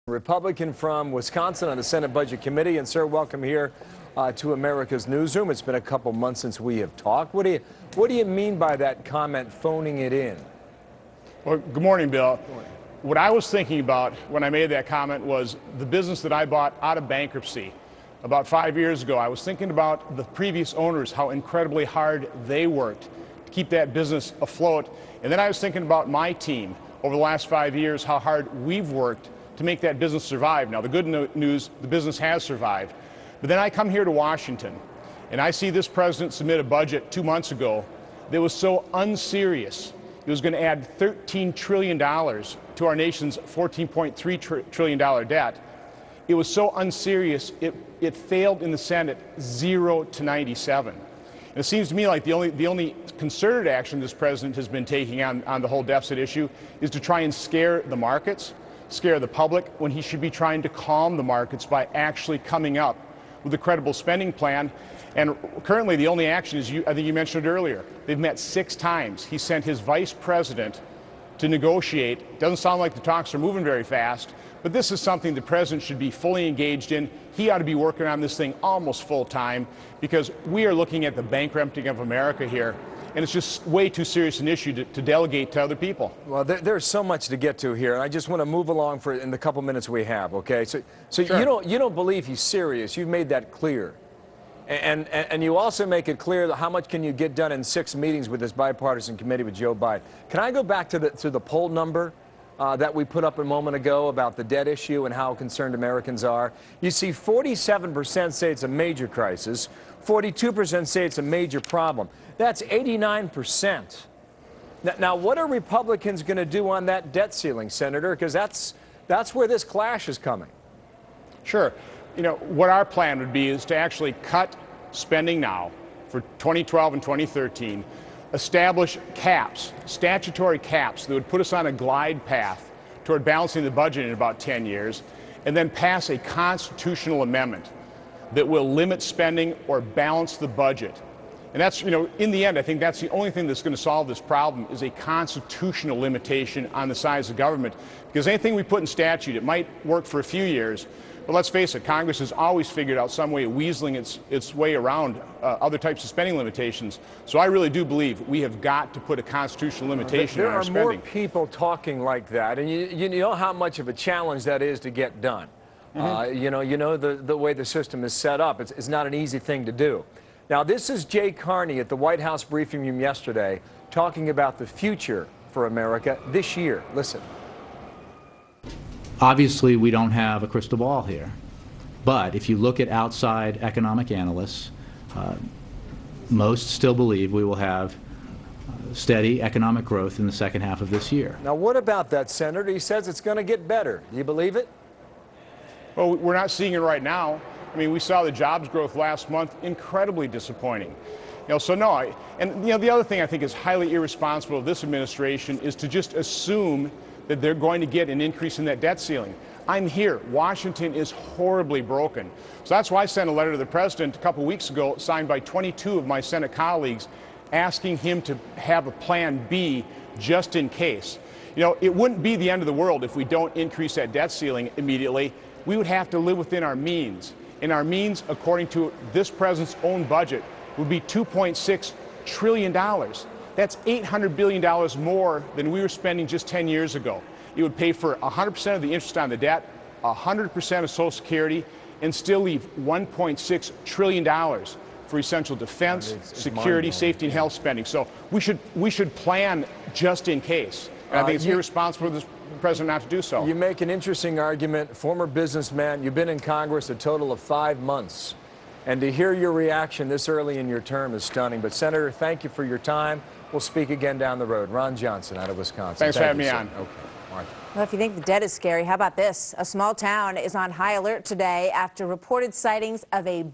Republican from Wisconsin on the Senate Budget Committee. And sir, welcome here to America's Newsroom. It's been a couple months since we have talked. What do you mean by that comment, phoning it in? Well, good morning, Bill. Good morning. What I was thinking about when I made that comment was the business that I bought out of bankruptcy about 5 years ago. I was thinking about the previous owners, how incredibly hard they worked to keep that business afloat. And then I was thinking about my team over the last 5 years, how hard we've worked to make that business survive. Now, the good news, the business has survived. But then I come here to Washington, and I see this president submit a budget 2 months ago that was so unserious. It was going to add $13 trillion to our nation's $14.3 trillion debt. It was so unserious, it failed in the Senate 0 to 97. And it seems to me like the only concerted action this president has been taking on the whole deficit issue is to try and scare the markets, scare the public, when he should be trying to calm the markets by actually coming up with a credible spending plan. And currently the only action is, I think you mentioned it earlier, they've met 6 times. He sent his vice president to negotiate. Doesn't sound like the talks are moving very fast, but this is something the president should be fully engaged in. He ought to be working on this thing almost full time, because we are looking at the bankrupting of America here. And it's just way too serious an issue to delegate to other people. Well, there's so much to get to here, and I just want to move along in the couple minutes we have, okay? So Sure. you don't believe he's serious. You've made that clear. And you also make it clear that how much can you get done in 6 meetings with this bipartisan committee with Joe Biden. Can I go back to the poll number that we put up a moment ago about the debt issue and how concerned Americans are? You see 47% say it's a major crisis, 42% say it's a major problem. That's 89%. Now, what are Republicans going to do on that debt ceiling, Senator? Because that's where this clash is coming. Sure. You know, what our plan would be is to actually cut spending now for 2012 and 2013, establish caps, statutory caps that would put us on a glide path toward balancing the budget in about 10 years, and then pass a constitutional amendment that will limit spending or balance the budget. And that's, you know, in the end, I think that's the only thing that's going to solve this problem, is a constitutional limitation on the size of government. Because anything we put in statute, it might work for a few years, but let's face it, Congress has always figured out some way of weaseling its way around other types of spending limitations. So I really do believe we have got to put a constitutional limitation on our spending. There are more people talking like that, and you know how much of a challenge that is to get done. Mm-hmm. You know the way the system is set up. It's not an easy thing to do. Now, this is Jay Carney at the White House briefing room yesterday talking about the future for America this year. Listen. Obviously, we don't have a crystal ball here. But if you look at outside economic analysts, most still believe we will have steady economic growth in the second half of this year. Now, what about that, Senator? He says it's going to get better. Do you believe it? Well, we're not seeing it right now. I mean, we saw the jobs growth last month, incredibly disappointing. You know, so no, the other thing I think is highly irresponsible of this administration is to just assume that they're going to get an increase in that debt ceiling. I'm here. Washington is horribly broken. So that's why I sent a letter to the president a couple weeks ago, signed by 22 of my Senate colleagues, asking him to have a plan B just in case. You know, it wouldn't be the end of the world if we don't increase that debt ceiling immediately. We would have to live within our means. And our means, according to this president's own budget, would be $2.6 trillion. That's $800 billion more than we were spending just 10 years ago. It would pay for 100% of the interest on the debt, 100% of Social Security, and still leave $1.6 trillion for essential defense, security, safety, and health spending. So we should plan just in case. And I think it's irresponsible for this president not to do so. You make an interesting argument. Former businessman, you've been in Congress a total of 5 months. And to hear your reaction this early in your term is stunning. But, Senator, thank you for your time. We'll speak again down the road. Ron Johnson out of Wisconsin. Thanks for having me on. Okay. All right. Well, if you think the debt is scary, how about this? A small town is on high alert today after reported sightings of a